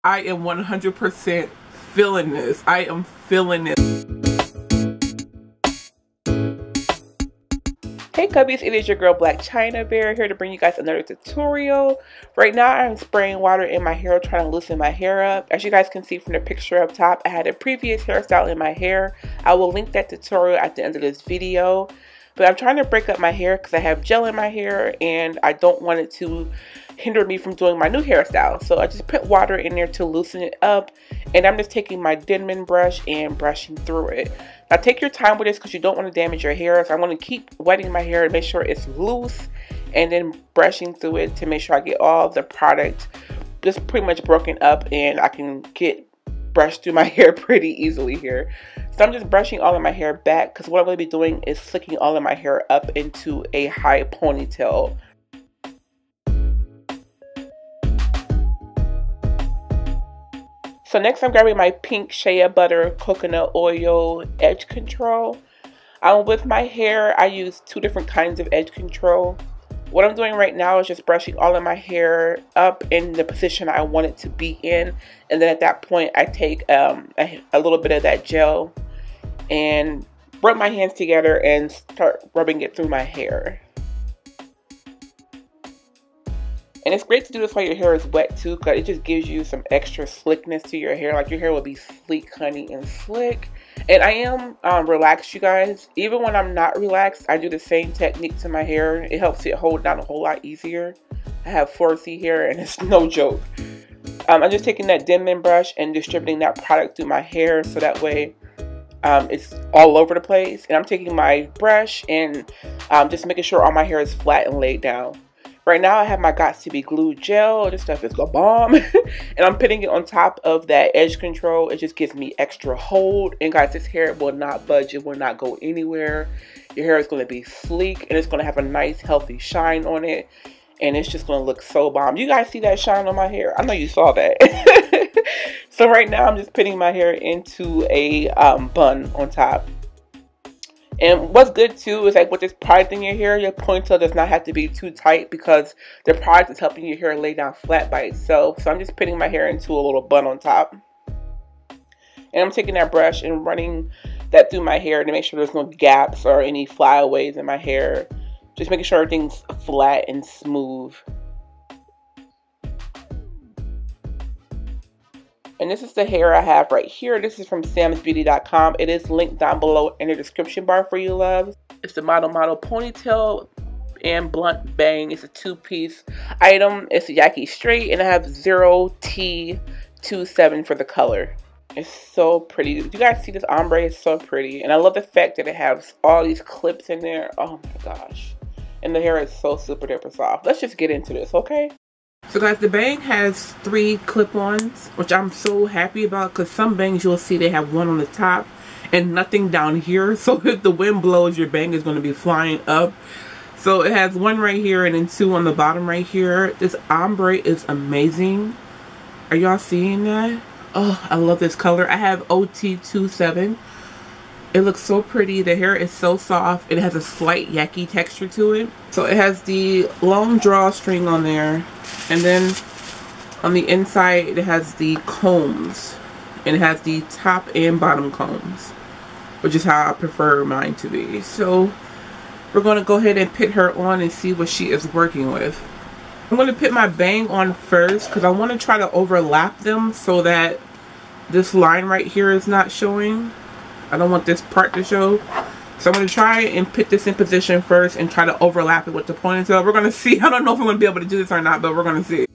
I am 100% feeling this. I am feeling this. Hey Cubbies, it is your girl Black China Bear here to bring you guys another tutorial. Right now I'm spraying water in my hair trying to loosen my hair up. As you guys can see from the picture up top, I had a previous hairstyle in my hair. I will link that tutorial at the end of this video. But I'm trying to break up my hair because I have gel in my hair and I don't want it to hinder me from doing my new hairstyle. So I just put water in there to loosen it up, and I'm just taking my Denman brush and brushing through it. Now take your time with this because you don't want to damage your hair. So I'm going to keep wetting my hair to make sure it's loose and then brushing through it to make sure I get all the product just pretty much broken up and I can get brushed through my hair pretty easily here. So I'm just brushing all of my hair back because what I'm going to be doing is flicking all of my hair up into a high ponytail. So next I'm grabbing my pink shea butter coconut oil edge control. With my hair I use two different kinds of edge control. What I'm doing right now is just brushing all of my hair up in the position I want it to be in, and then at that point I take a little bit of that gel and rub my hands together and start rubbing it through my hair. And it's great to do this while your hair is wet too, because it just gives you some extra slickness to your hair. Like your hair will be sleek, honey, and slick. And I am relaxed, you guys. Even when I'm not relaxed, I do the same technique to my hair. It helps it hold down a whole lot easier. I have 4C hair and it's no joke. I'm just taking that Denman brush and distributing that product through my hair so that way it's all over the place. And I'm taking my brush and just making sure all my hair is flat and laid down. Right now I have my Got To Be Glue gel. This stuff is the bomb. And I'm putting it on top of that edge control. It just gives me extra hold. And guys, this hair will not budge. It will not go anywhere. Your hair is going to be sleek and it's going to have a nice healthy shine on it. And it's just going to look so bomb. You guys see that shine on my hair? I know you saw that. So right now I'm just putting my hair into a bun on top. And what's good too is like with this product in your hair, your ponytail does not have to be too tight because the product is helping your hair lay down flat by itself. So I'm just putting my hair into a little bun on top. And I'm taking that brush and running that through my hair to make sure there's no gaps or any flyaways in my hair. Just making sure everything's flat and smooth. And this is the hair I have right here. This is from samsbeauty.com. It is linked down below in the description bar for you loves. It's the Modelmodel Ponytail and Blunt Bang. It's a two-piece item. It's a Yaky straight and I have 0T27 for the color. It's so pretty. You guys see this ombre? It's so pretty. And I love the fact that it has all these clips in there. Oh my gosh. And the hair is so super duper soft. Let's just get into this, okay? So guys, the bang has 3 clip-ons, which I'm so happy about because some bangs you'll see they have one on the top and nothing down here. So if the wind blows, your bang is going to be flying up. So it has 1 right here and then 2 on the bottom right here. This ombre is amazing. Are y'all seeing that? Oh, I love this color. I have OT27. It looks so pretty. The hair is so soft. It has a slight Yaky texture to it. So it has the long drawstring on there. And then on the inside it has the combs. And it has the top and bottom combs, which is how I prefer mine to be. So we're going to go ahead and put her on and see what she is working with. I'm going to put my bang on first because I want to try to overlap them so that this line right here is not showing. I don't want this part to show. So I'm going to try and put this in position first and try to overlap it with the ponytail. We're going to see. I don't know if I'm going to be able to do this or not, but we're going to see.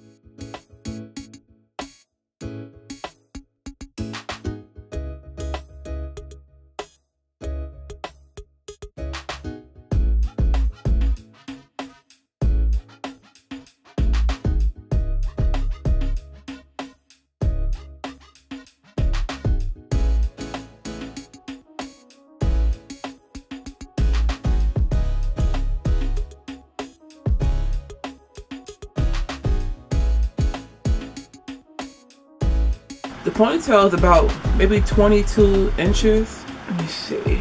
The ponytail is about maybe 22 inches. Let me see.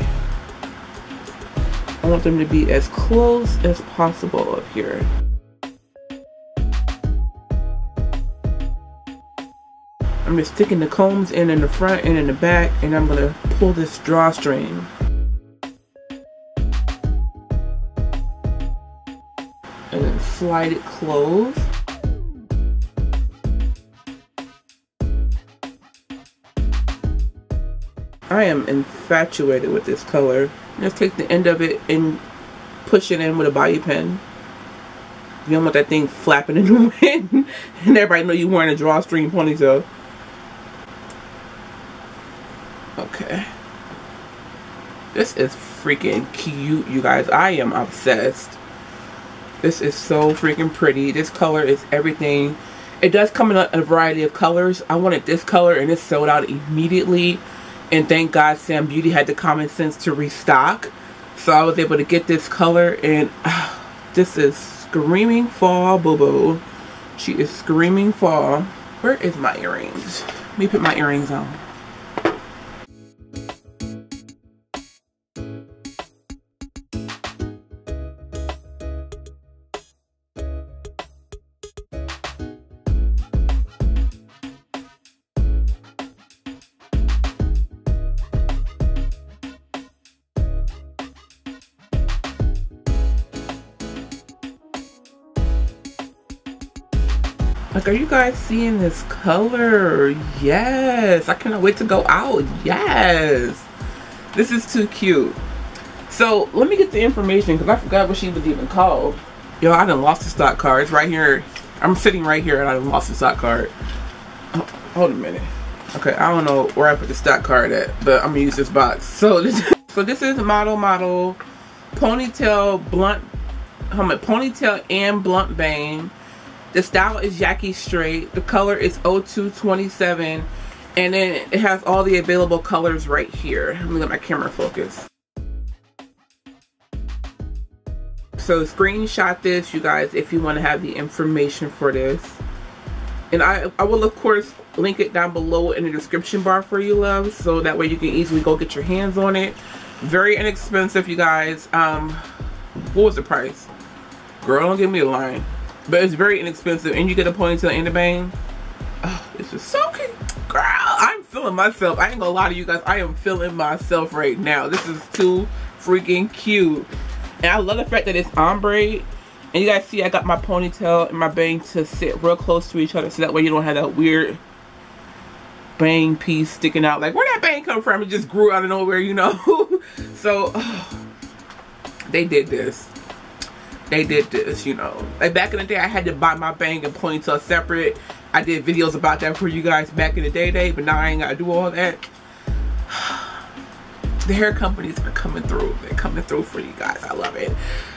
I want them to be as close as possible up here. I'm just sticking the combs in the front and in the back, and I'm gonna pull this drawstring. And then slide it closed. I am infatuated with this color. Just take the end of it and push it in with a bobby pin. You don't want that thing flapping in the wind and everybody know you're wearing a drawstring ponytail. Okay. This is freaking cute, you guys. I am obsessed. This is so freaking pretty. This color is everything. It does come in a variety of colors. I wanted this color and it sold out immediately. And thank God Sam Beauty had the common sense to restock. So I was able to get this color, and this is screaming fall, boo-boo. She is screaming fall. Where is my earrings? Let me put my earrings on. Like, are you guys seeing this color? Yes. I cannot wait to go out. Yes. This is too cute. So, let me get the information because I forgot what she was even called. Yo, I done lost the stock card. It's right here. I'm sitting right here and I done lost the stock card. Oh, hold a minute. Okay, I don't know where I put the stock card at, but I'm gonna use this box. So this is Modelmodel Ponytail Blunt, Ponytail and Blunt Bang. The style is Yaky Straight. The color is 0227. And then it has all the available colors right here. Let me let my camera focus. So screenshot this, you guys, if you want to have the information for this. And I will, of course, link it down below in the description bar for you, loves. So that way you can easily go get your hands on it. Very inexpensive, you guys. What was the price? Girl, don't give me a line. But it's very inexpensive, and you get a ponytail and a bang. Oh, this is so cute. Girl, I'm feeling myself. I ain't gonna lie to you guys. I am feeling myself right now. This is too freaking cute. And I love the fact that it's ombre. And you guys see I got my ponytail and my bang to sit real close to each other, so that way you don't have that weird bang piece sticking out. Like, where'd that bang come from? It just grew out of nowhere, you know? So, they did this. They did this, you know. Like, back in the day, I had to buy my bang and ponytail separate. I did videos about that for you guys back in the day, but now I ain't gotta do all that. The hair companies are coming through. They're coming through for you guys. I love it.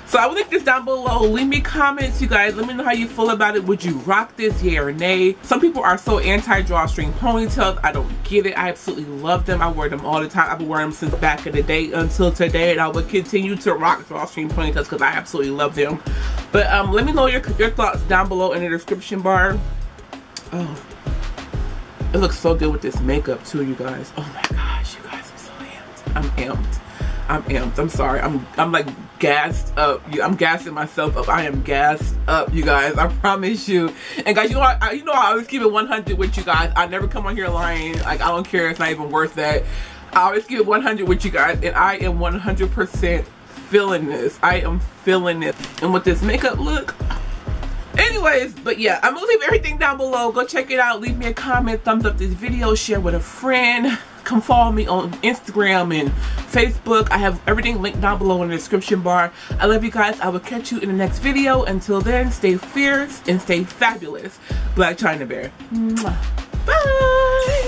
So I will link this down below. Leave me comments, you guys. Let me know how you feel about it. Would you rock this, yay or nay? Some people are so anti-drawstring ponytails. I don't get it. I absolutely love them. I wear them all the time. I've been wearing them since back in the day until today, and I will continue to rock drawstring ponytails because I absolutely love them. But let me know your thoughts down below in the description bar. Oh, it looks so good with this makeup too, you guys. Oh my gosh, you guys, I'm so amped. I'm amped. I'm amped. I'm sorry. I'm like gassed up. I'm gassing myself up. I am gassed up, you guys. I promise you. And guys, you know I always keep it 100 with you guys. I never come on here lying. Like, I don't care. It's not even worth that. I always keep it 100 with you guys, and I am 100% feeling this. I am feeling it. And with this makeup look. Anyways, but yeah, I'm gonna leave everything down below. Go check it out. Leave me a comment, thumbs up this video, share with a friend. Come follow me on Instagram and Facebook. I have everything linked down below in the description bar. I love you guys. I will catch you in the next video. Until then, stay fierce and stay fabulous. Black China Bear. Mwah. Bye.